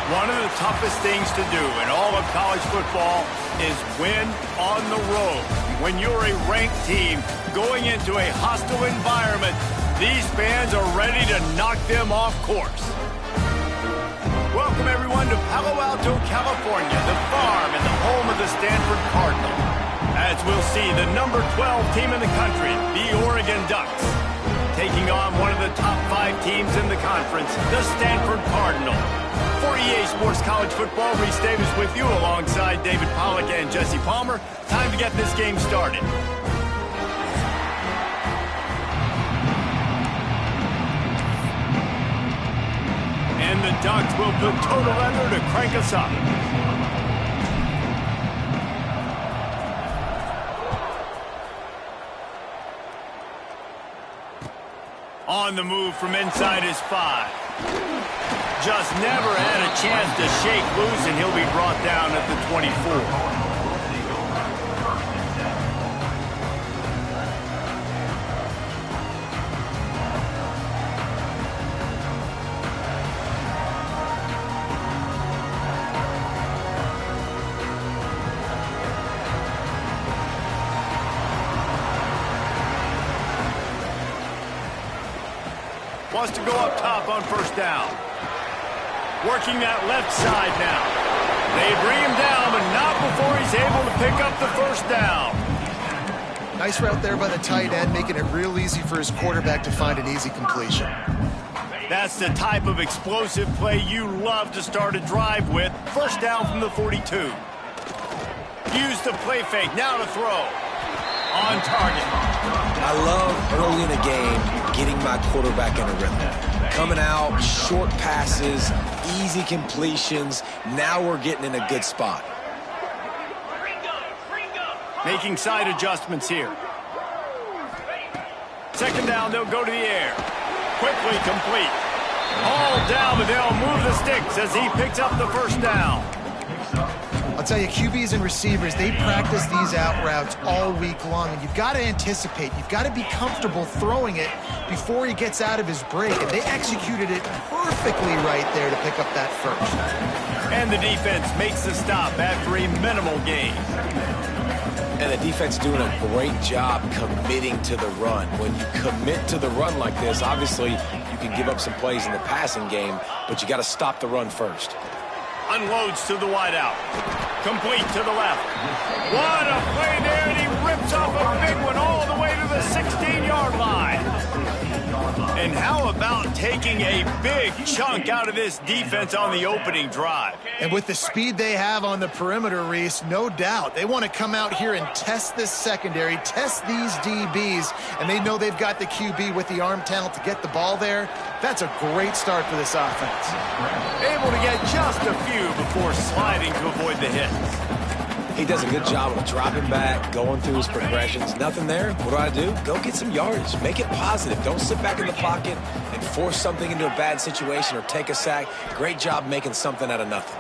One of the toughest things to do in all of college football is win on the road. When you're a ranked team going into a hostile environment, these fans are ready to knock them off course. Welcome, everyone, to Palo Alto, California, the farm and the home of the Stanford Cardinal. As we'll see, the number 12 team in the country, the Oregon Ducks, taking on one of the top 5 teams in the conference, the Stanford Cardinal. For EA Sports College Football, Reese Davis with you alongside David Pollack and Jesse Palmer. Time to get this game started. And the Ducks will put total leather to crank us up. On the move from inside his 5. Just never had a chance to shake loose, and he'll be brought down at the 24. Wants to go up top on first down. Working that left side now. They bring him down, but not before he's able to pick up the first down. Nice route there by the tight end, making it real easy for his quarterback to find an easy completion. That's the type of explosive play you love to start a drive with. First down from the 42. Use the play fake, now to throw. On target. I love early in the game getting my quarterback in a rhythm. Coming out, short passes, easy completions. Now we're getting in a good spot. Making side adjustments here. Second down, they'll go to the air. Quickly complete. All down, but they'll move the sticks as he picks up the first down. I'll tell you, QBs and receivers, they practice these out routes all week long, and you've got to anticipate. You've got to be comfortable throwing it before he gets out of his break, and they executed it perfectly right there to pick up that first. And the defense makes the stop after a minimal gain. And the defense doing a great job committing to the run. When you commit to the run like this, obviously you can give up some plays in the passing game, but you got to stop the run first. Unloads to the wideout. Complete to the left. What a play there, and he rips off a big one all the way to the 16-yard line. And how about taking a big chunk out of this defense on the opening drive? And with the speed they have on the perimeter, Reese, no doubt, they want to come out here and test this secondary, test these DBs, and they know they've got the QB with the arm talent to get the ball there. That's a great start for this offense. Able to get just a few before sliding to avoid the hits. He does a good job of dropping back, going through his progressions. Nothing there. What do? Go get some yardage. Make it positive. Don't sit back in the pocket and force something into a bad situation or take a sack. Great job making something out of nothing.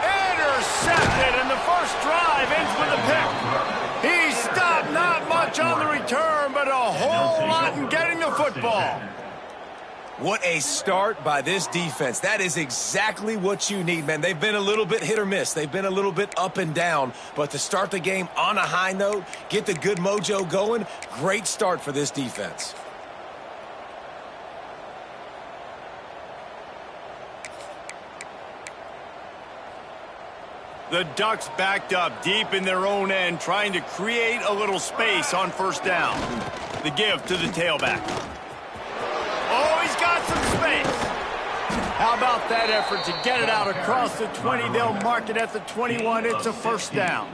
Intercepted, and the first drive ends with a pick. He stopped not much on the return, but a whole lot in getting the football. What a start by this defense. That is exactly what you need, man. They've been a little bit hit or miss. They've been a little bit up and down. But to start the game on a high note, get the good mojo going, great start for this defense. The Ducks backed up deep in their own end, trying to create a little space on first down. The give to the tailback. Oh, he's got some space. How about that effort to get it out across the 20? They'll mark it at the 21. It's a first down.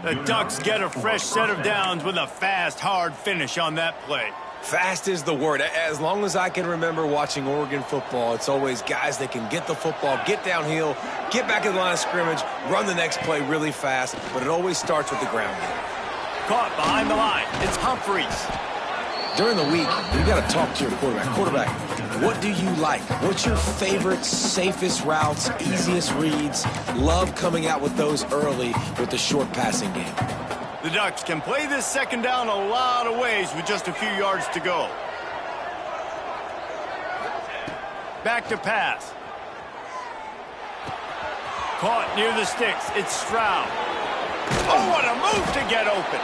The Ducks get a fresh set of downs with a fast, hard finish on that play. Fast is the word. As long as I can remember watching Oregon football, it's always guys that can get the football, get downhill, get back in the line of scrimmage, run the next play really fast, but it always starts with the ground game. Caught behind the line. It's Humphreys. During the week, you got to talk to your quarterback. Quarterback, what do you like? What's your favorite, safest routes, easiest reads? Love coming out with those early with the short passing game. The Ducks can play this second down a lot of ways with just a few yards to go. Back to pass. Caught near the sticks. It's Stroud. Oh, what a move to get open.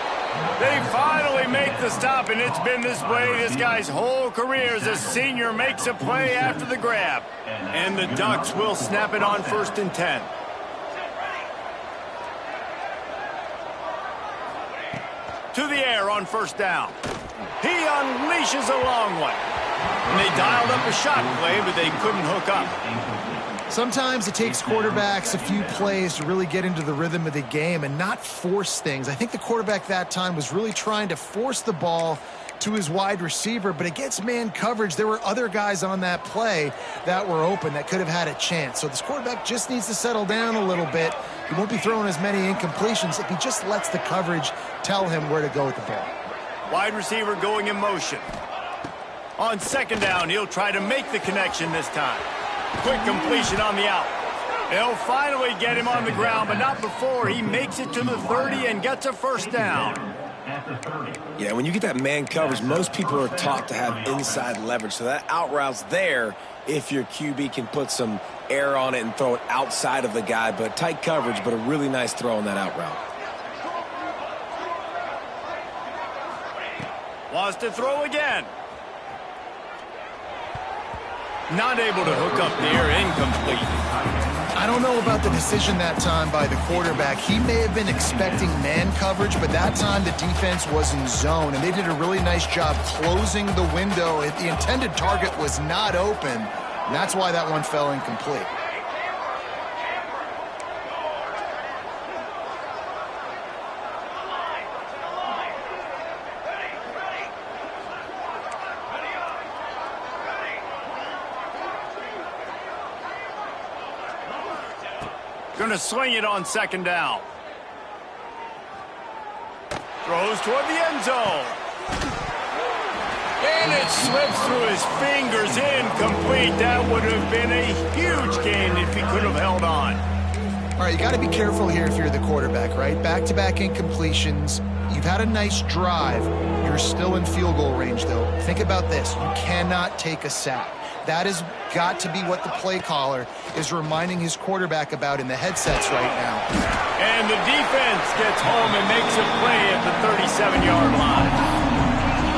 They finally make the stop, and it's been this way this guy's whole career as a senior makes a play after the grab. And the Ducks will snap it on 1st and 10. To the air on 1st down. He unleashes a long one. And they dialed up a shot play, but they couldn't hook up. Sometimes it takes quarterbacks a few plays to really get into the rhythm of the game and not force things. I think the quarterback that time was really trying to force the ball to his wide receiver, but against man coverage, there were other guys on that play that were open that could have had a chance. So this quarterback just needs to settle down a little bit. He won't be throwing as many incompletions if he just lets the coverage tell him where to go with the ball. Wide receiver going in motion. On 2nd down, he'll try to make the connection this time. Quick completion on the out. They'll finally get him on the ground, but not before he makes it to the 30 and gets a 1st down. Yeah, when you get that man coverage, most people are taught to have inside leverage. So that out route's there if your QB can put some air on it and throw it outside of the guy. But tight coverage, but a really nice throw on that out route. Wants to throw again. Not able to hook up there, incomplete. I don't know about the decision that time by the quarterback. He may have been expecting man coverage, but that time the defense was in zone, and they did a really nice job closing the window. The intended target was not open, and that's why that one fell incomplete. Going to swing it on 2nd down. Throws toward the end zone. And it slips through his fingers, incomplete. That would have been a huge gain if he could have held on. All right, you got to be careful here if you're the quarterback, right? Back-to-back incompletions. You've had a nice drive. You're still in field goal range, though. Think about this. You cannot take a sack. That has got to be what the play caller is reminding his quarterback about in the headsets right now. And the defense gets home and makes a play at the 37-yard line.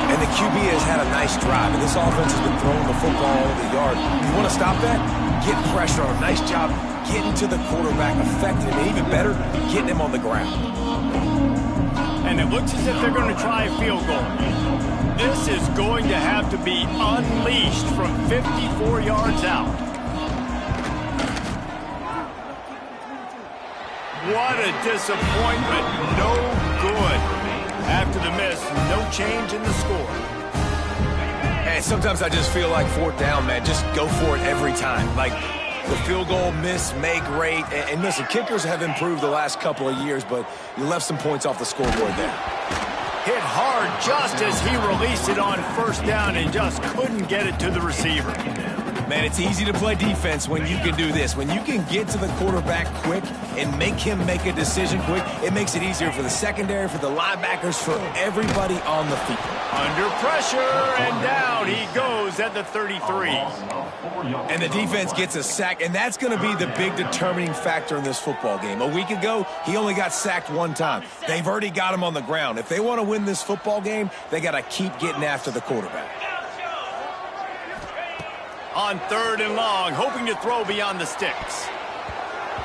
And the QB has had a nice drive, and this offense has been throwing the football over the yard. You want to stop that? Get pressure on him. Nice job getting to the quarterback, affecting him, and even better, getting him on the ground. And it looks as if they're going to try a field goal. This is going to have to be unleashed from 54 yards out. What a disappointment. No good. After the miss, no change in the score. Hey, sometimes I just feel like 4th down, man. Just go for it every time. Like the field goal miss, make great. And listen, kickers have improved the last couple of years, but you left some points off the scoreboard there. Hit hard just as he released it on 1st down and just couldn't get it to the receiver. Man, it's easy to play defense when you can do this. When you can get to the quarterback quick and make him make a decision quick, it makes it easier for the secondary, for the linebackers, for everybody on the field. Under pressure, and down he goes at the 33. And the defense gets a sack, and that's going to be the big determining factor in this football game. A week ago, he only got sacked 1 time. They've already got him on the ground. If they want to win this football game, they got to keep getting after the quarterback. On 3rd and long, hoping to throw beyond the sticks.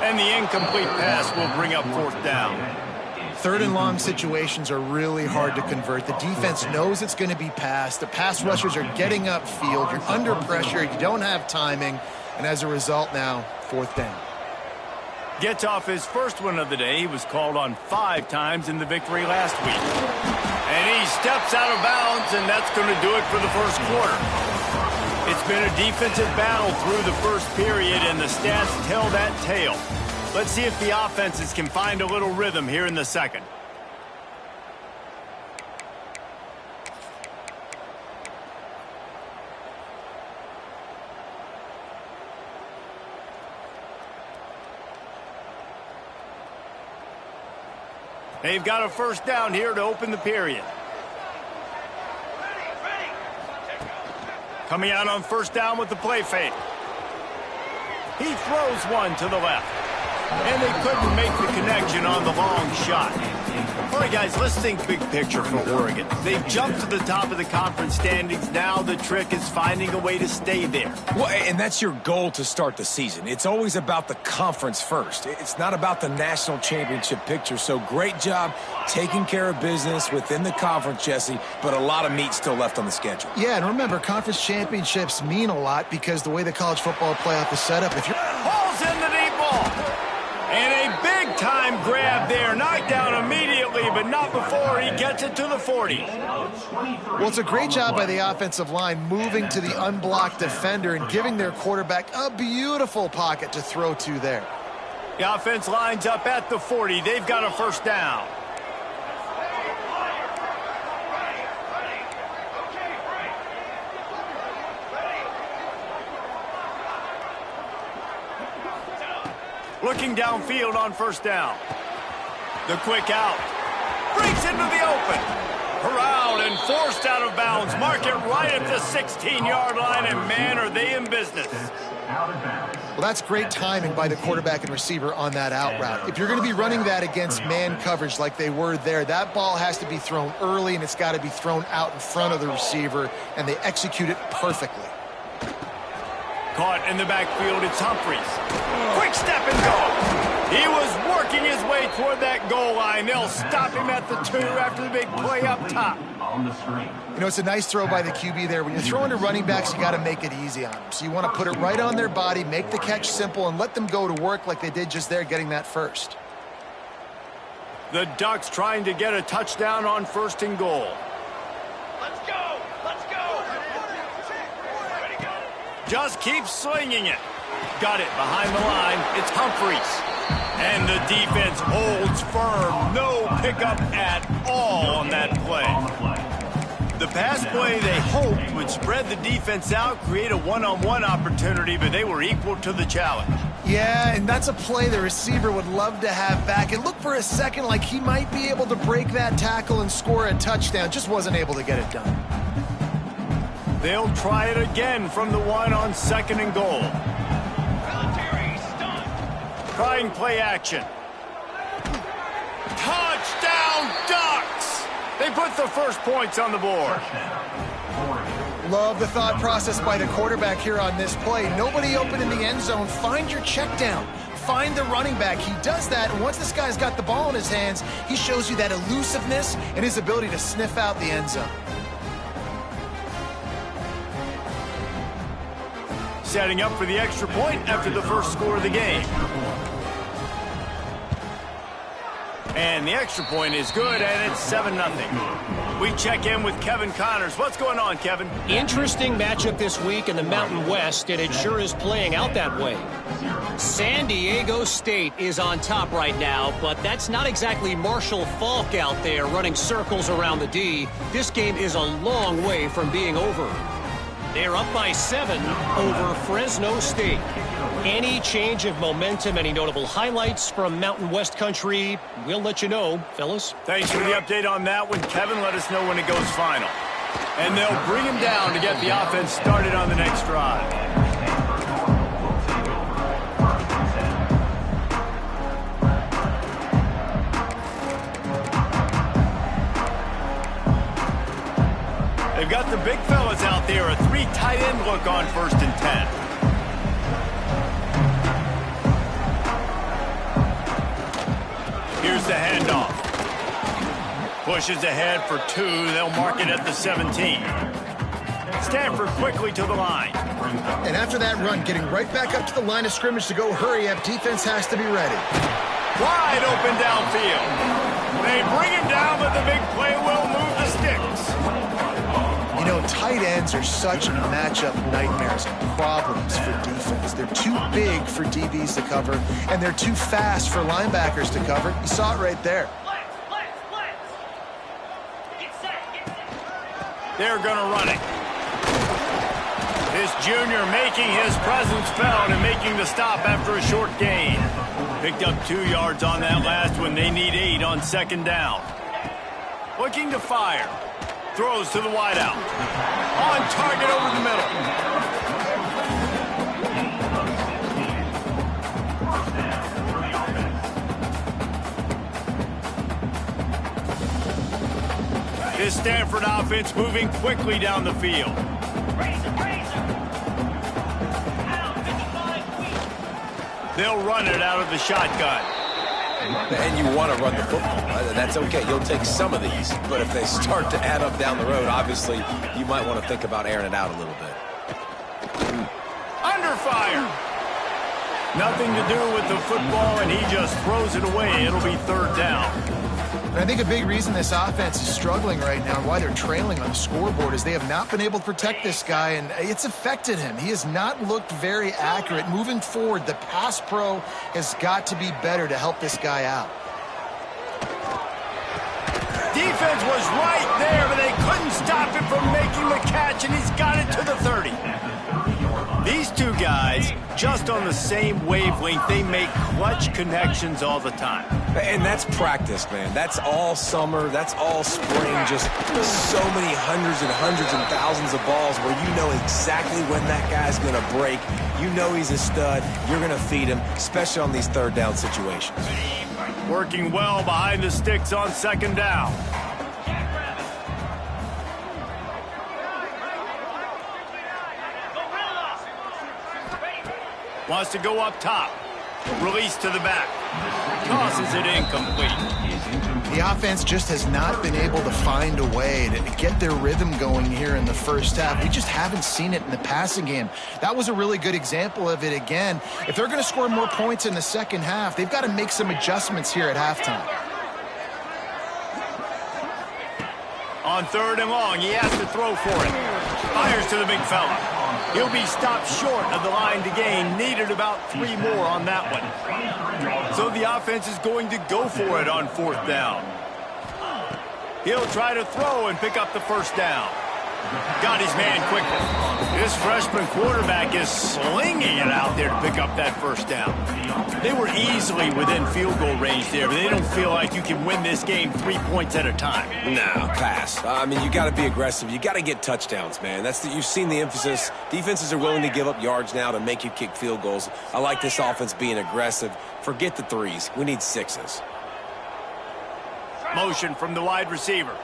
And the incomplete pass will bring up 4th down. 3rd and long situations are really hard to convert. The defense knows it's going to be passed. The pass rushers are getting upfield. You're under pressure. You don't have timing. And as a result now, 4th down. Gets off his first one of the day. He was called on 5 times in the victory last week. And he steps out of bounds, and that's going to do it for the first quarter. It's been a defensive battle through the first period, and the stats tell that tale. Let's see if the offenses can find a little rhythm here in the second. They've got a 1st down here to open the period. Coming out on 1st down with the play fake. He throws one to the left. And they couldn't make the connection on the long shot. All right, guys, let's think big picture for Oregon. They've jumped to the top of the conference standings. Now the trick is finding a way to stay there. Well, and that's your goal to start the season. It's always about the conference first. It's not about the national championship picture. So great job taking care of business within the conference, Jesse, but a lot of meat still left on the schedule. Yeah, and remember, conference championships mean a lot because the way the college football playoff is set up, if you're... Pulls in the deep ball. And a big-time grab there. Knocked down immediately, but not before he gets it to the 40. Well, it's a great job by the offensive line moving to the unblocked defender and giving their quarterback a beautiful pocket to throw to there. The offense lines up at the 40. They've got a first down. Looking downfield on first down. The quick out. Breaks into the open. Corralled and forced out of bounds. Mark it right at the 16-yard line, and man, are they in business. Well, that's great timing by the quarterback and receiver on that out route. If you're going to be running that against man coverage like they were there, that ball has to be thrown early, and it's got to be thrown out in front of the receiver, and they execute it perfectly. Caught in the backfield, it's Humphries. Quick step and go. He was working his way toward that goal line. They'll stop him at the 2 after the big play up top. You know, it's a nice throw by the QB there. When you're throwing to running backs, you got to make it easy on them. So you want to put it right on their body, make the catch simple, and let them go to work like they did just there, getting that first. The Ducks trying to get a touchdown on first and goal. Just keep slinging it. Got it behind the line. It's Humphries. And the defense holds firm. No pickup at all on that play. The pass play they hoped would spread the defense out, create a one-on-one opportunity, but they were equal to the challenge. Yeah, and that's a play the receiver would love to have back. It looked for a second like he might be able to break that tackle and score a touchdown. Just wasn't able to get it done. They'll try it again from the 1 on second and goal. Trying play action. Touchdown, Ducks! They put the first points on the board. Love the thought process by the quarterback here on this play. Nobody open in the end zone. Find your check down. Find the running back. He does that, and once this guy's got the ball in his hands, he shows you that elusiveness and his ability to sniff out the end zone. Setting up for the extra point after the first score of the game. And the extra point is good, and it's 7-0. We check in with Kevin Connors. What's going on, Kevin? Interesting matchup this week in the Mountain West, and it sure is playing out that way. San Diego State is on top right now, but that's not exactly Marshall Faulk out there running circles around the D. This game is a long way from being over. They're up by 7 over Fresno State. Any change of momentum, any notable highlights from Mountain West country, we'll let you know, fellas. Thanks for the update on that one, Kevin. Let us know when it goes final. And they'll bring him down to get the offense started on the next drive. They've got the big fellas out there, a 3 tight end look on 1st and 10. Here's the handoff. Pushes ahead for 2. They'll mark it at the 17. Stanford quickly to the line. And after that run, getting right back up to the line of scrimmage to go hurry up, defense has to be ready. Wide open downfield. They bring him down, but the big play will move the sticks. You know, tight ends are such matchup nightmares and problems for defense. They're too big for DBs to cover, and they're too fast for linebackers to cover. You saw it right there. They're going to run it. This junior making his presence felt and making the stop after a short gain. Picked up 2 yards on that last one. They need 8 on 2nd down. Looking to fire. Throws to the wideout. On target over the middle. Stanford offense moving quickly down the field. They'll run it out of the shotgun. And you want to run the football. That's okay. You'll take some of these. But if they start to add up down the road, obviously, you might want to think about airing it out a little bit. Under fire. Nothing to do with the football, and he just throws it away. It'll be third down. And I think a big reason this offense is struggling right now and why they're trailing on the scoreboard is they have not been able to protect this guy, and it's affected him. He has not looked very accurate. Moving forward, the pass pro has got to be better to help this guy out. Defense was right there, but they couldn't stop him from making the catch, and he's got it to the 30. These two guys, just on the same wavelength, they make clutch connections all the time. And that's practice, man. That's all summer. That's all spring. Just so many hundreds and thousands of balls where you know exactly when that guy's going to break. You know he's a stud. You're going to feed him, especially on these third down situations. Working well behind the sticks on second down. Wants to go up top. Release to the back. Tosses it incomplete. The offense just has not been able to find a way to get their rhythm going here in the first half. We just haven't seen it in the passing game. That was a really good example of it again. If they're going to score more points in the second half, they've got to make some adjustments here at halftime. On third and long, he has to throw for it. Fires to the big fella. He'll be stopped short of the line to gain. Needed about 3 more on that one. So the offense is going to go for it on fourth down. He'll try to throw and pick up the first down. Got his man quickly. This freshman quarterback is slinging it out there to pick up that first down. They were easily within field goal range there, but they don't feel like you can win this game 3 points at a time. No, pass. I mean, you got to be aggressive. You got to get touchdowns, man. You've seen the emphasis. Defenses are willing to give up yards now to make you kick field goals. I like this offense being aggressive. Forget the threes. We need sixes. Motion from the wide receiver.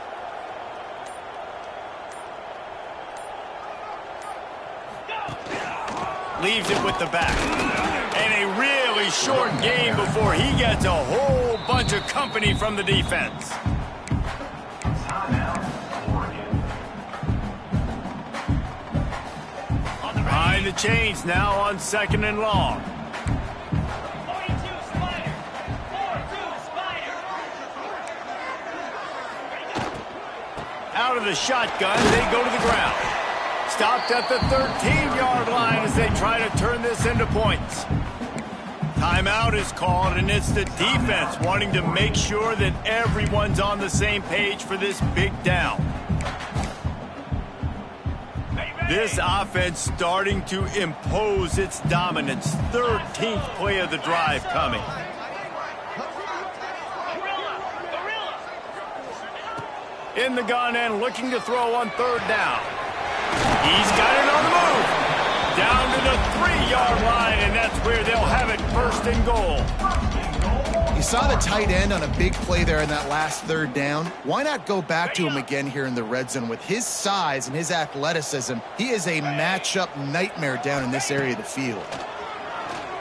Leaves it with the back. And a really short game before he gets a whole bunch of company from the defense. Behind the chains now on second and long. Out of the shotgun, they go to the ground. Stopped at the 13-yard line as they try to turn this into points. Timeout is called, and it's the defense wanting to make sure that everyone's on the same page for this big down. This offense starting to impose its dominance. 13th play of the drive coming. In the gun and looking to throw on third down. He's got it on the move. Down to the 3-yard line, and that's where they'll have it first and goal. You saw the tight end on a big play there in that last third down. Why not go back to him again here in the red zone? With his size and his athleticism, he is a matchup nightmare down in this area of the field.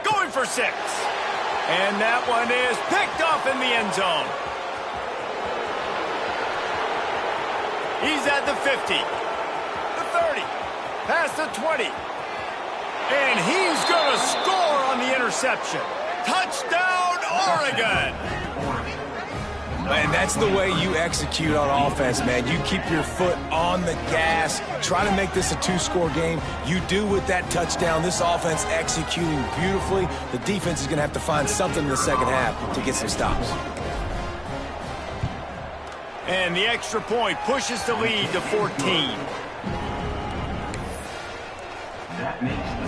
Going for 6. And that one is picked off in the end zone. He's at the 50. 30, past the 20, and he's going to score on the interception. Touchdown, Oregon! Man, that's the way you execute on offense, man. You keep your foot on the gas, try to make this a 2-score game. You do with that touchdown. This offense executing beautifully. The defense is going to have to find something in the second half to get some stops. And the extra point pushes the lead to 14.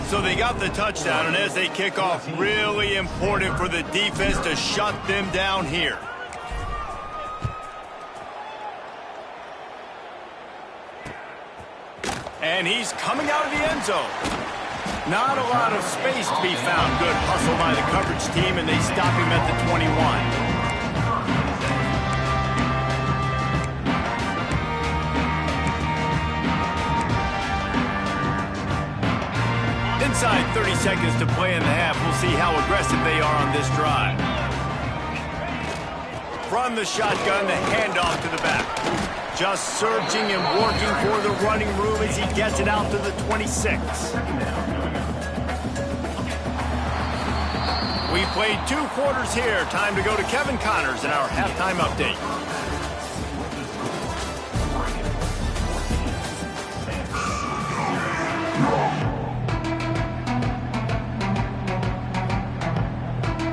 So they got the touchdown, and as they kick off, really important for the defense to shut them down here. And he's coming out of the end zone. Not a lot of space to be found. Good hustle by the coverage team, and they stop him at the 21. 30 seconds to play in the half. We'll see how aggressive they are on this drive. From the shotgun, the handoff to the back. Just searching and working for the running room as he gets it out to the 26. We played 2 quarters here. Time to go to Kevin Connors in our halftime update.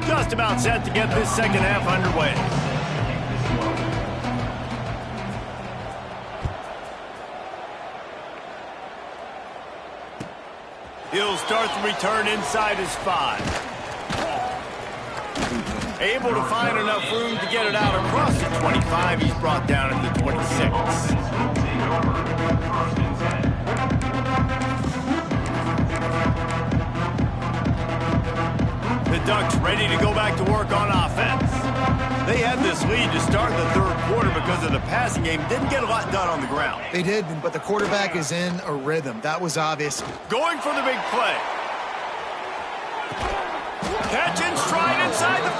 Just about set to get this second half underway. He'll start the return inside his 5. Able to find enough room to get it out across the 25. He's brought down at the 26. The Ducks ready to go back to work on offense. They had this lead to start the third quarter because of the passing game. Didn't get a lot done on the ground. They did, but the quarterback is in a rhythm. That was obvious. Going for the big play. Catch in stride inside the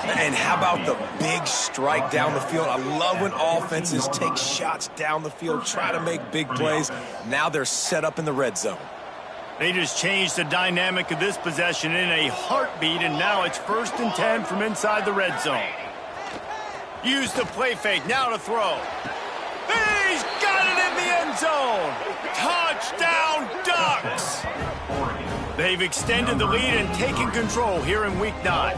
15. And how about the big strike down the field? I love when offenses take shots down the field, try to make big plays. Now they're set up in the red zone. They just changed the dynamic of this possession in a heartbeat, and now it's 1st and 10 from inside the red zone. Use the play fake, now to throw. He's got it in the end zone. Touchdown, Ducks! They've extended the lead and taken control here in Week 9.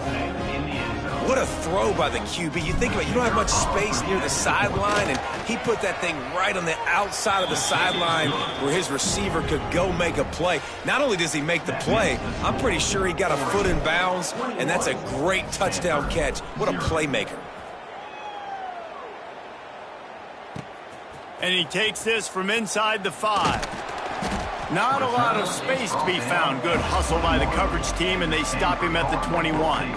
What a throw by the QB. You think about it, you don't have much space near the sideline, and he put that thing right on the outside of the sideline where his receiver could go make a play. Not only does he make the play, I'm pretty sure he got a foot in bounds, and that's a great touchdown catch. What a playmaker. And he takes this from inside the 5. Not a lot of space to be found. Good hustle by the coverage team, and they stop him at the 21.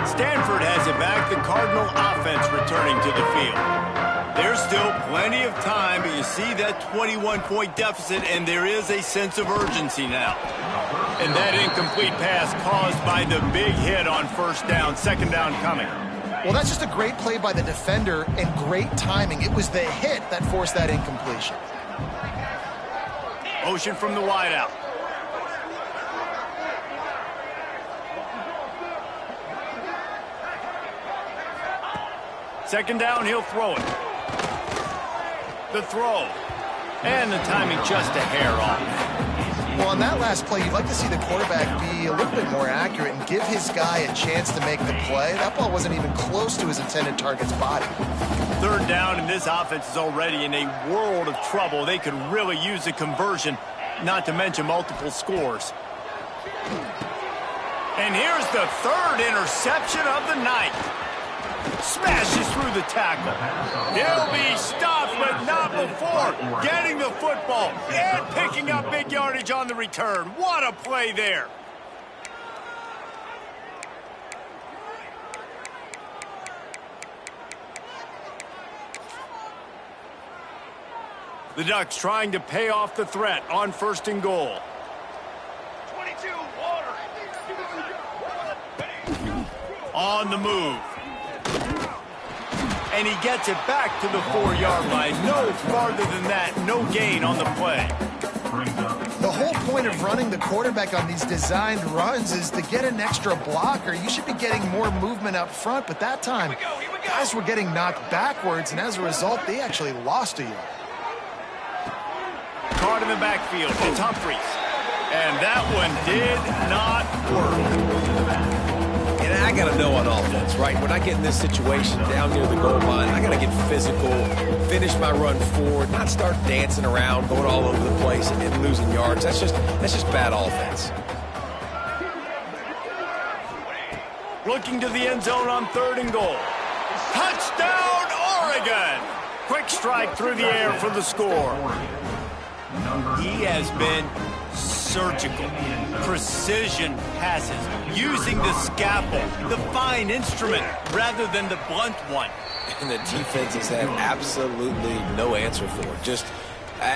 Stanford has it back. The Cardinal offense returning to the field. There's still plenty of time, but you see that 21-point deficit, and there is a sense of urgency now. And that incomplete pass caused by the big hit on 1st down, 2nd down coming. Well, that's just a great play by the defender and great timing. It was the hit that forced that incompletion. Motion from the wideout. Second down, he'll throw it. The throw. And the timing just a hair off. Well, on that last play, you'd like to see the quarterback be a little bit more accurate and give his guy a chance to make the play. That ball wasn't even close to his intended target's body. 3rd down, and this offense is already in a world of trouble. They could really use a conversion, not to mention multiple scores. And here's the 3rd interception of the night. Smashes through the tackle. He'll be stopped, but not before getting the football and picking up big yardage on the return. What a play there. The Ducks trying to pay off the threat on 1st and goal. 22, water. On the move. And he gets it back to the 4-yard line. No farther than that. No gain on the play. The whole point of running the quarterback on these designed runs is to get an extra blocker. You should be getting more movement up front, but that time, guys were getting knocked backwards, and as a result, they actually lost a yard. Caught in the backfield. It's Humphries. And that one did not work. And I got to know on offense, right? When I get in this situation down near the goal line, I got to get physical, finish my run forward, not start dancing around, going all over the place and losing yards. That's just bad offense. Looking to the end zone on 3rd and goal. Touchdown, Oregon! Quick strike through the air for the score. He has been surgical, precision passes, using the scalpel, the fine instrument, rather than the blunt one. And the defense has had absolutely no answer for it. Just,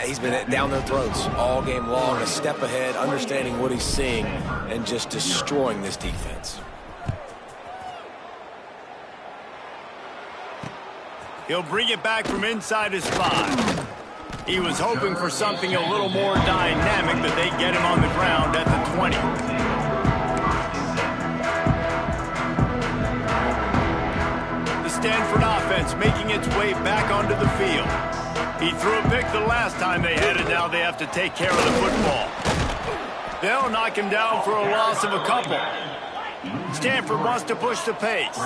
he's been down their throats all game long, a step ahead, understanding what he's seeing, and just destroying this defense. He'll bring it back from inside his 5. He was hoping for something a little more dynamic, but they get him on the ground at the 20. The Stanford offense making its way back onto the field. He threw a pick the last time they had it. Now they have to take care of the football. They'll knock him down for a loss of a couple. Stanford wants to push the pace.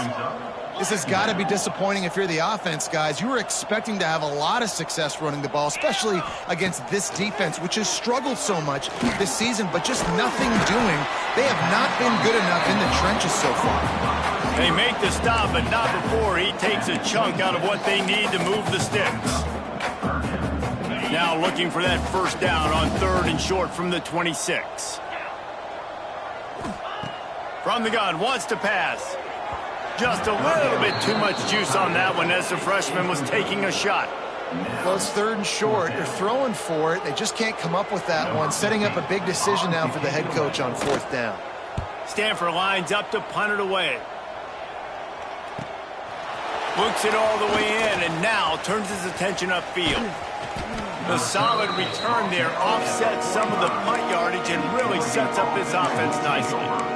This has got to be disappointing if you're the offense, guys. You were expecting to have a lot of success running the ball, especially against this defense, which has struggled so much this season, but just nothing doing. They have not been good enough in the trenches so far. They make the stop, but not before he takes a chunk out of what they need to move the sticks. Now looking for that first down on 3rd and short from the 26. From the gun, wants to pass. Just a little bit too much juice on that one as the freshman was taking a shot. Well, it's 3rd and short. They're throwing for it. They just can't come up with that one. Setting up a big decision now for the head coach on 4th down. Stanford lines up to punt it away. Books it all the way in and now turns his attention upfield. The solid return there offsets some of the punt yardage and really sets up this offense nicely.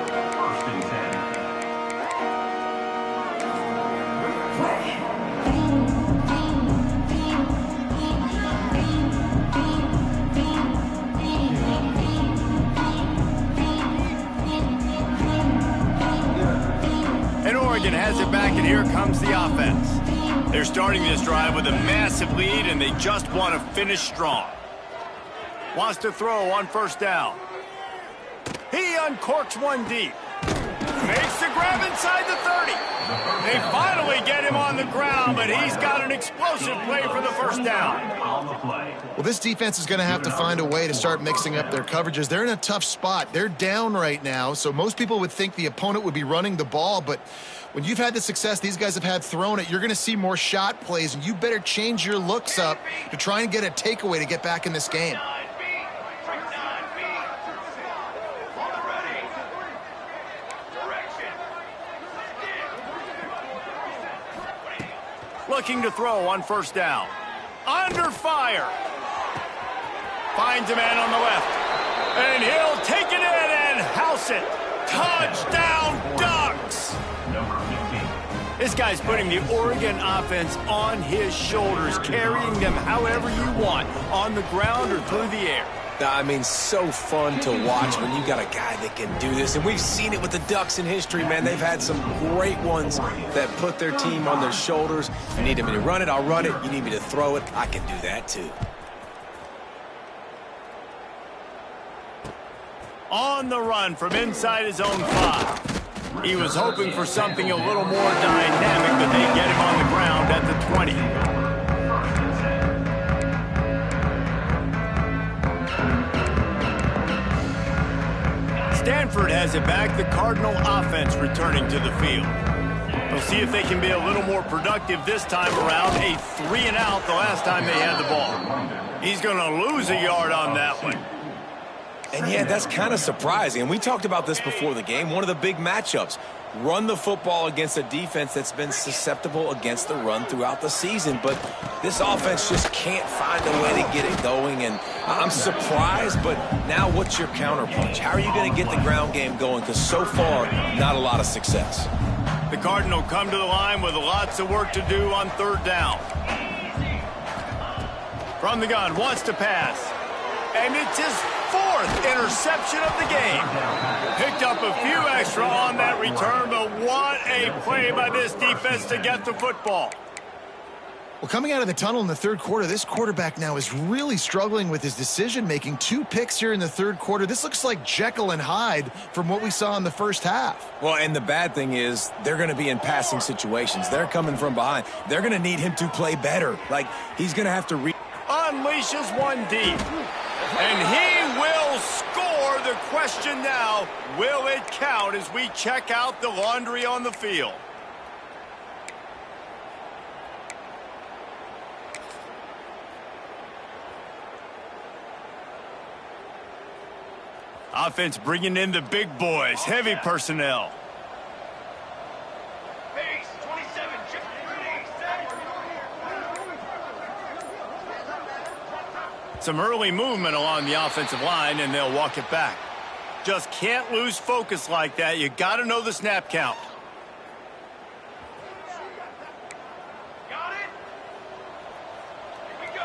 Oregon has it back, and here comes the offense. They're starting this drive with a massive lead, and they just want to finish strong. Wants to throw on 1st down. He uncorks one deep. Makes the grab inside the 30. They finally get him on the ground, but he's got an explosive play for the 1st down. Well, this defense is going to have to find a way to start mixing up their coverages. They're in a tough spot. They're down right now, so most people would think the opponent would be running the ball, but when you've had the success these guys have had throwing it, you're going to see more shot plays, and you better change your looks up to try and get a takeaway to get back in this game. Looking to throw on 1st down. Under fire. Finds a man on the left. And he'll take it in and house it. Touchdown, Ducks! This guy's putting the Oregon offense on his shoulders, carrying them however you want, on the ground or through the air. I mean, so fun to watch when you got a guy that can do this. And we've seen it with the Ducks in history, man. They've had some great ones that put their team on their shoulders. You need me to run it, I'll run it. You need me to throw it, I can do that too. On the run from inside his own 5. He was hoping for something a little more dynamic, but they get him on the ground at the 20. Stanford has it back. The Cardinal offense returning to the field. We'll see if they can be a little more productive this time around. A 3-and-out the last time they had the ball. He's going to lose a yard on that one. And yeah, that's kind of surprising. And we talked about this before the game. One of the big matchups. Run the football against a defense that's been susceptible against the run throughout the season. But this offense just can't find a way to get it going. And I'm surprised, but now what's your counterpunch? How are you going to get the ground game going? Because so far, not a lot of success. The Cardinal come to the line with lots of work to do on 3rd down. From the gun, wants to pass. And it's his 4th interception of the game. Picked up a few extra on that return, but what a play by this defense to get the football. Well, coming out of the tunnel in the 3rd quarter, this quarterback now is really struggling with his decision-making. 2 picks here in the 3rd quarter. This looks like Jekyll and Hyde from what we saw in the 1st half. Well, and the bad thing is they're going to be in passing situations. They're coming from behind. They're going to need him to play better. Like, he's going to have to unleashes one deep. And he will score The question now, will it count as we check out the laundry on the field? Offense bringing in the big boys, heavy personnel. Pace, 27. Some early movement along the offensive line, and they'll walk it back. Just can't lose focus like that. You got to know the snap count. Got it. Here we go.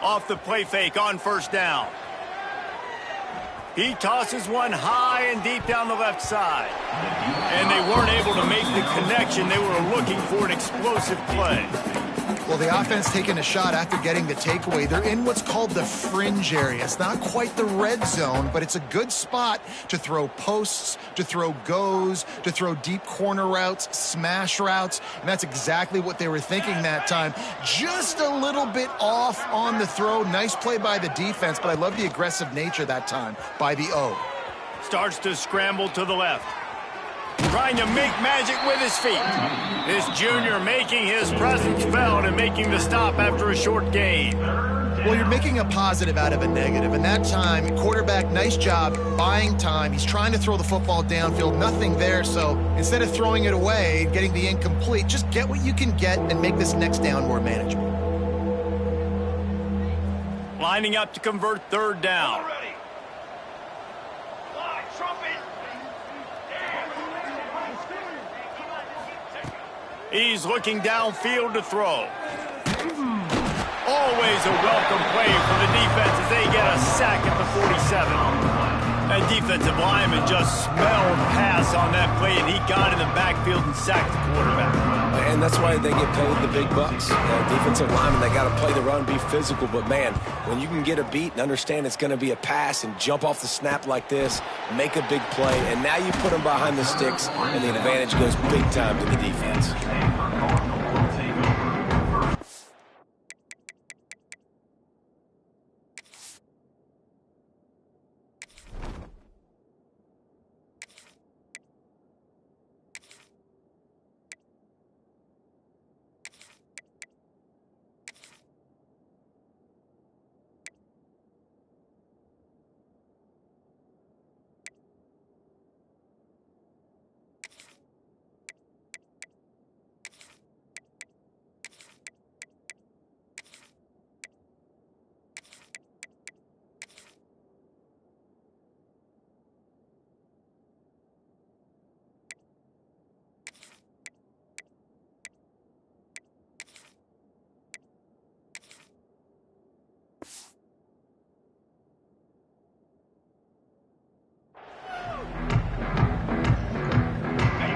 Off the play fake on first down. He tosses one high and deep down the left side. And they weren't able to make the connection. They were looking for an explosive play. Well, the offense taking a shot after getting the takeaway. They're in what's called the fringe area. It's not quite the red zone, but it's a good spot to throw posts, to throw goes, to throw deep corner routes, smash routes, and that's exactly what they were thinking that time. Just a little bit off on the throw. Nice play by the defense, but I love the aggressive nature that time by the O. Starts to scramble to the left. Trying to make magic with his feet. This junior making his presence felt and making the stop after a short gain. Well, you're making a positive out of a negative, and that time, quarterback, nice job buying time. He's trying to throw the football downfield, nothing there, so instead of throwing it away, getting the incomplete, just get what you can get and make this next down more manageable. Lining up to convert third down. Ready. Fly, trumpet. He's looking downfield to throw. Always a welcome play for the defense as they get a sack at the 47. That defensive lineman just smelled pass on that play, and he got in the backfield and sacked the quarterback. And that's why they get paid the big bucks. Defensive linemen, they got to play the run, be physical. But, man, when you can get a beat and understand it's going to be a pass and jump off the snap like this, make a big play, and now you put them behind the sticks, and the advantage goes big time to the defense.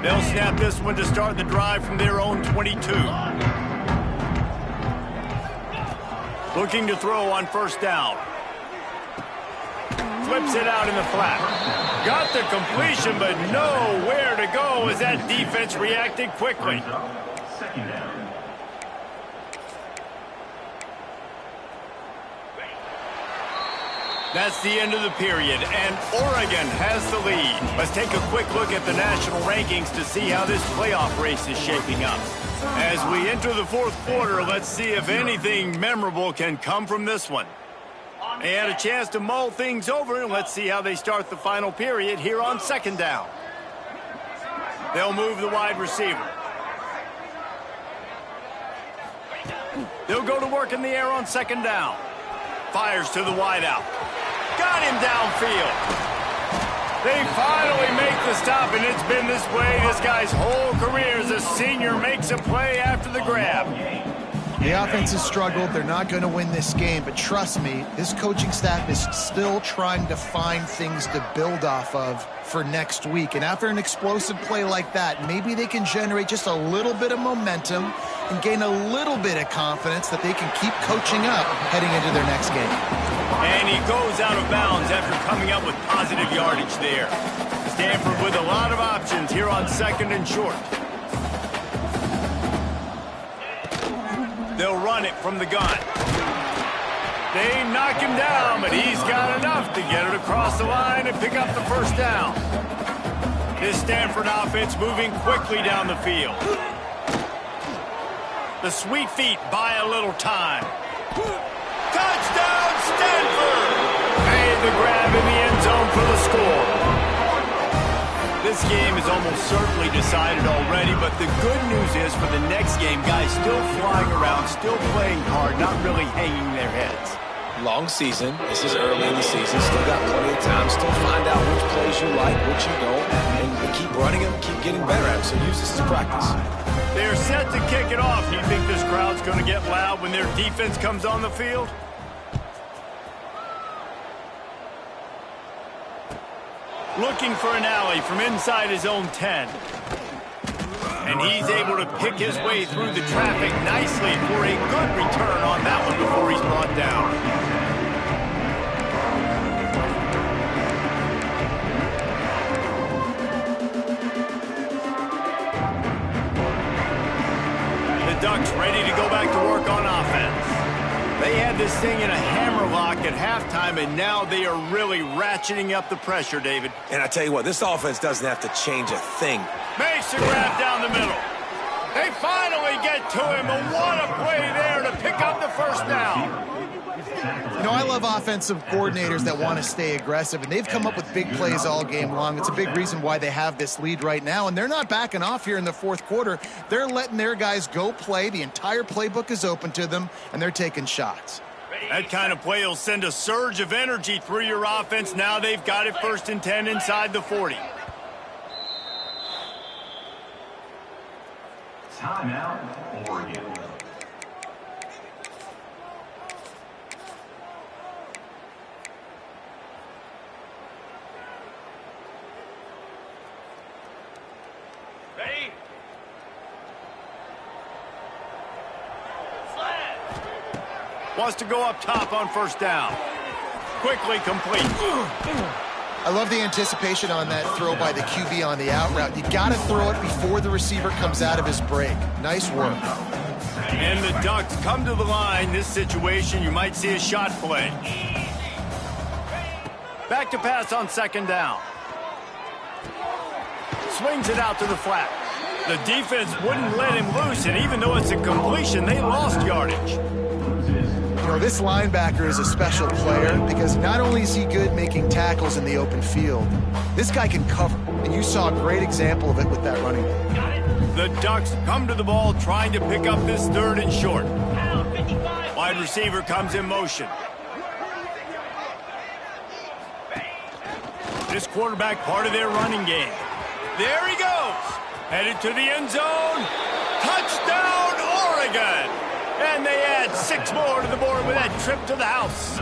They'll snap this one to start the drive from their own 22. Looking to throw on first down. Flips it out in the flat. Got the completion, but nowhere to go as that defense reacted quickly. That's the end of the period, and Oregon has the lead. Let's take a quick look at the national rankings to see how this playoff race is shaping up. As we enter the fourth quarter, let's see if anything memorable can come from this one. They had a chance to mull things over, and let's see how they start the final period here on second down. They'll move the wide receiver. They'll go to work in the air on second down. Fires to the wideout. Got him downfield. They finally make the stop, and it's been this way this guy's whole career as a senior makes a play after the grab. The offense has struggled. They're not going to win this game, but trust me, this coaching staff is still trying to find things to build off of for next week. And after an explosive play like that, maybe they can generate just a little bit of momentum and gain a little bit of confidence that they can keep coaching up heading into their next game. And he goes out of bounds after coming up with positive yardage there. Stanford with a lot of options here on second and short. They'll run it from the gun. They knock him down, but he's got enough to get it across the line and pick up the first down. This Stanford offense moving quickly down the field. The sweet feet buy a little time. Touchdown, Stanford! Made the grab in the end zone for the score. This game is almost certainly decided already, but the good news is for the next game, guys still flying around, still playing hard, not really hanging their heads. Long season. This is early in the season. Still got plenty of time. Still find out which plays you like, which you don't, and keep running them, keep getting better at them. So use this as practice. They're set to kick it off. Do you think this crowd's going to get loud when their defense comes on the field? Looking for an alley from inside his own 10. And he's able to pick his way through the traffic nicely for a good return on that one before he's brought down. The Ducks ready to go back to work on offense. They had this thing in a hammerlock at halftime, and now they are really ratcheting up the pressure, David. And I tell you what, this offense doesn't have to change a thing. Makes a grab down the middle. They finally get to him, and what a play there to pick up the first down. You know, I love offensive coordinators that want to stay aggressive, and they've come up with big plays all game long. It's a big reason why they have this lead right now, and they're not backing off here in the fourth quarter. They're letting their guys go play. The entire playbook is open to them, and they're taking shots. That kind of play will send a surge of energy through your offense. Now they've got it 1st and 10 inside the 40. Timeout, Oregon. Ready? Wants to go up top on first down. Quickly complete. I love the anticipation on that throw by the QB on the out route. You got to throw it before the receiver comes out of his break. Nice work. And the Ducks come to the line. This situation, you might see a shot play. Back to pass on 2nd down. Swings it out to the flat. The defense wouldn't let him loose, and even though it's a completion, they lost yardage. You know, this linebacker is a special player because not only is he good making tackles in the open field, this guy can cover. And you saw a great example of it with that running game. The Ducks come to the ball trying to pick up this 3rd and short. Wide receiver comes in motion. This quarterback part of their running game. There he goes. Headed to the end zone. Touchdown, Oregon. And they add 6 more to the board with that trip to the house.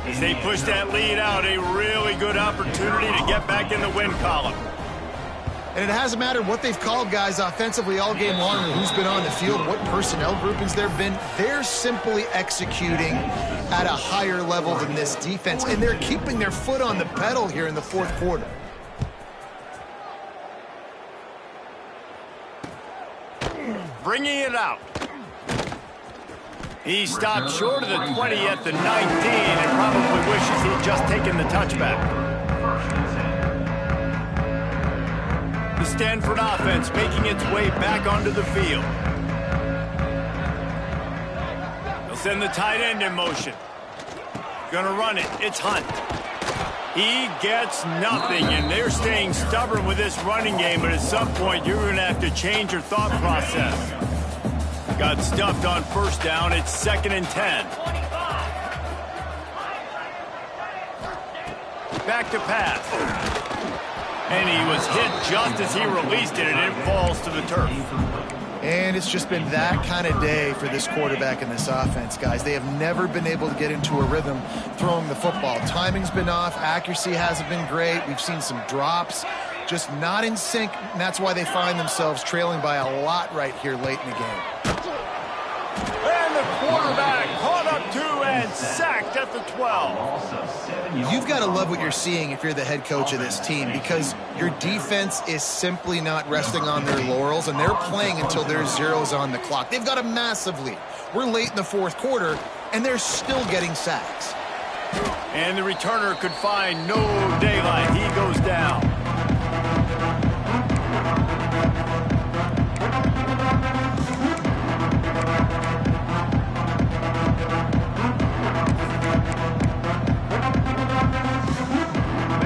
As they push that lead out, a really good opportunity to get back in the win column. And it hasn't mattered what they've called guys offensively all game long, or who's been on the field, what personnel groupings there have been. They're simply executing at a higher level than this defense, and they're keeping their foot on the pedal here in the 4th quarter. Bringing it out. He stopped short of the 20 at the 19 and probably wishes he'd just taken the touchback. The Stanford offense making its way back onto the field. They'll send the tight end in motion. Gonna run it. It's Hunt. He gets nothing, and they're staying stubborn with this running game, but at some point you're going to have to change your thought process. Got stuffed on first down. It's 2nd and 10. Back to pass. And he was hit just as he released it, and it falls to the turf. And it's just been that kind of day for this quarterback and this offense, guys. They have never been able to get into a rhythm throwing the football. Timing's been off. Accuracy hasn't been great. We've seen some drops. Just not in sync, and that's why they find themselves trailing by a lot right here late in the game. And the quarterback caught up 2 and sacked at the 12. You've got to love what you're seeing if you're the head coach of this team, because your defense is simply not resting on their laurels, and they're playing until there's zeros on the clock. They've got a massive lead. We're late in the 4th quarter, and they're still getting sacks. And the returner could find no daylight. He goes down.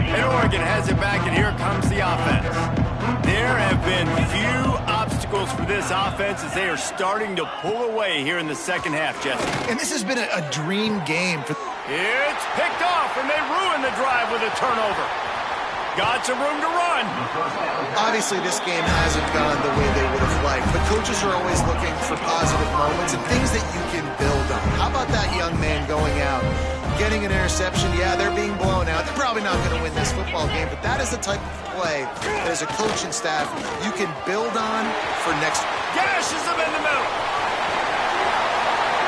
And Oregon has it back, and here comes the offense. There have been few obstacles for this offense as they are starting to pull away here in the second half, Jesse. And this has been a dream game for... It's picked off, and they ruin the drive with a turnover. Got some room to run. Obviously, this game hasn't gone the way they would have liked, but coaches are always looking for positive moments and things that you can build on. How about that young man going out, getting an interception? Yeah, they're being blown out. They're probably not going to win this football game, but that is the type of play that as a coaching staff you can build on for next week. Gashes him in the middle.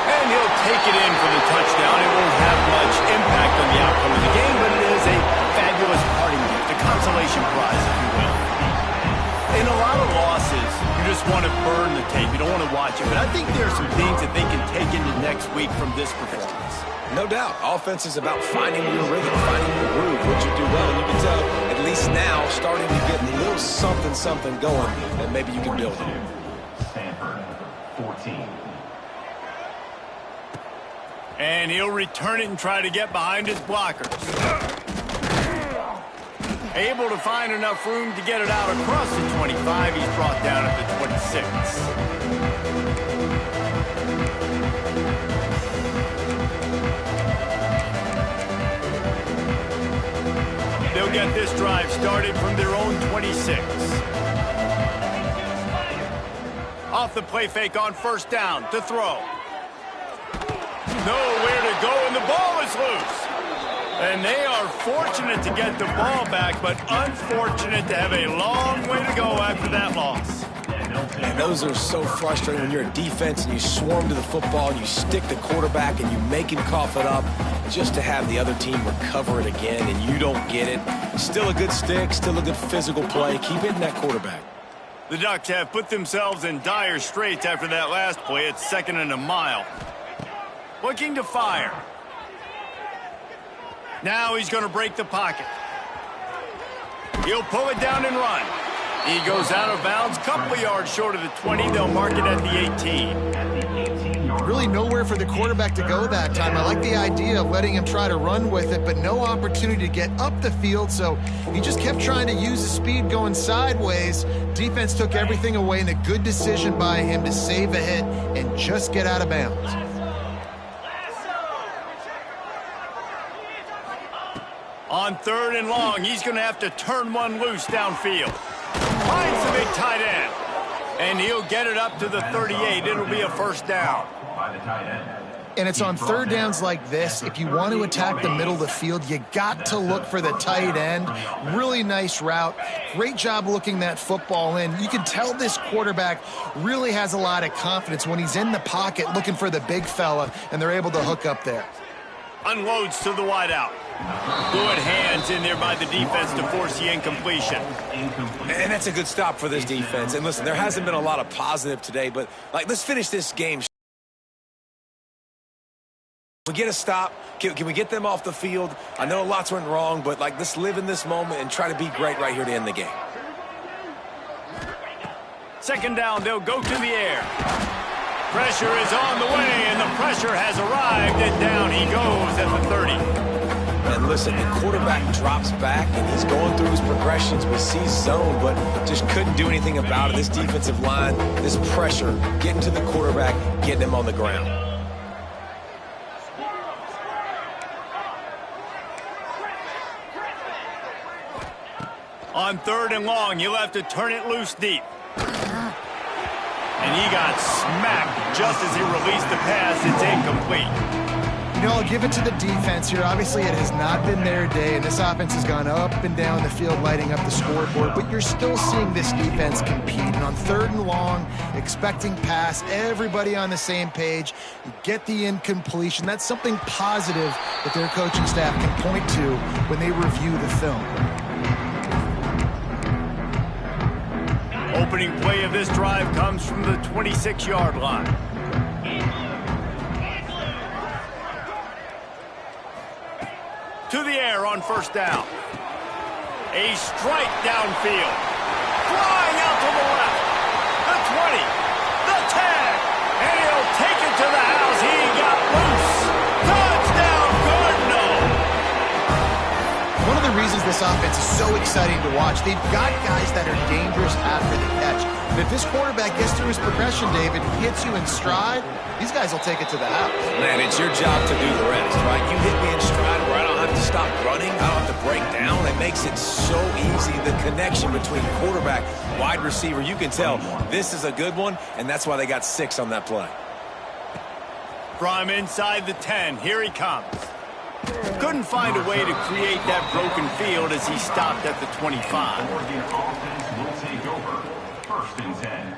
And he'll take it in for the touchdown. It won't have much impact on the outcome of the game, but it is a fabulous parting gift, a consolation prize, if you will. In a lot of losses, you just want to burn the tape. You don't want to watch it. But I think there are some things that they can take into next week from this performance. No doubt. Offense is about finding your rhythm, finding your groove, what you do well. And you can tell, at least now, starting to get a little something going that maybe you can build on. Stanford, 14. And he'll return it and try to get behind his blockers. Able to find enough room to get it out across the 25. He's brought down at the 26. They'll get this drive started from their own 26. Off the play fake on first down to throw. Nowhere to go, and the ball is loose. And they are fortunate to get the ball back, but unfortunate to have a long way to go after that loss. And those are so frustrating when you're a defense and you swarm to the football and you stick the quarterback and you make him cough it up just to have the other team recover it again and you don't get it. Still a good stick, still a good physical play. Keep hitting that quarterback. The Ducks have put themselves in dire straits after that last play. It's 2nd and a mile. Looking to fire. Now he's going to break the pocket. He'll pull it down and run. He goes out of bounds, couple of yards short of the 20. They'll mark it at the 18. Really nowhere for the quarterback to go that time. I like the idea of letting him try to run with it, but no opportunity to get up the field, so he just kept trying to use the speed going sideways. Defense took everything away, and a good decision by him to save a hit and just get out of bounds. On 3rd and long, he's going to have to turn one loose downfield. Finds the big tight end. And he'll get it up to the 38. It'll be a first down. And it's on 3rd downs like this. If you want to attack the middle of the field, you got to look for the tight end. Really nice route. Great job looking that football in. You can tell this quarterback really has a lot of confidence when he's in the pocket looking for the big fella, and they're able to hook up there. Unloads to the wideout. Good hands in there by the defense to force the incompletion. And that's a good stop for this defense. And listen, there hasn't been a lot of positive today, but let's finish this game. We get a stop. Can we get them off the field? I know lots went wrong, but let's live in this moment and try to be great right here to end the game. 2nd down, they'll go to the air. Pressure is on the way, and the pressure has arrived, and down he goes at the 30. And listen, the quarterback drops back, and he's going through his progressions. We see zone, but just couldn't do anything about it. This defensive line, this pressure, getting to the quarterback, getting him on the ground. On 3rd and long, he'll have to turn it loose deep. And he got smacked just as he released the pass. It's incomplete. You know, I'll give it to the defense here. Obviously, it has not been their day, and this offense has gone up and down the field, lighting up the scoreboard, but you're still seeing this defense compete. And on 3rd and long, expecting pass, everybody on the same page, you get the incompletion. That's something positive that their coaching staff can point to when they review the film. Opening play of this drive comes from the 26-yard line. To the air on first down. A strike downfield. Flying out to the left. The 20. The 10. And he'll take it to the house. He got loose. Touchdown, Cardinal. One of the reasons this offense is so exciting to watch, they've got guys that are dangerous after the catch. And if this quarterback gets through his progression, David, hits you in stride, these guys will take it to the house. Man, it's your job to do the rest, right? You hit me in stride where I don't have to stop running. I don't have to break down. It makes it so easy. The connection between quarterback, wide receiver, you can tell this is a good one, and that's why they got 6 on that play. From inside the 10, here he comes. Couldn't find a way to create that broken field as he stopped at the 25. Oregon offense will take over. 1st and 10.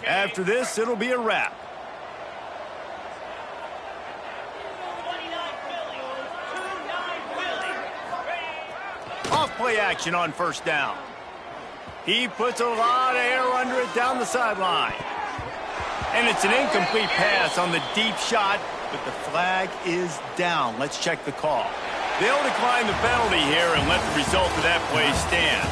After this, it'll be a wrap. Off play action on first down. He puts a lot of air under it down the sideline. And it's an incomplete pass on the deep shot, but the flag is down. Let's check the call. They'll decline the penalty here and let the result of that play stand.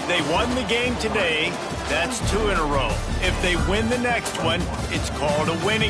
They won the game today. That's 2 in a row. If they win the next one, it's called a winning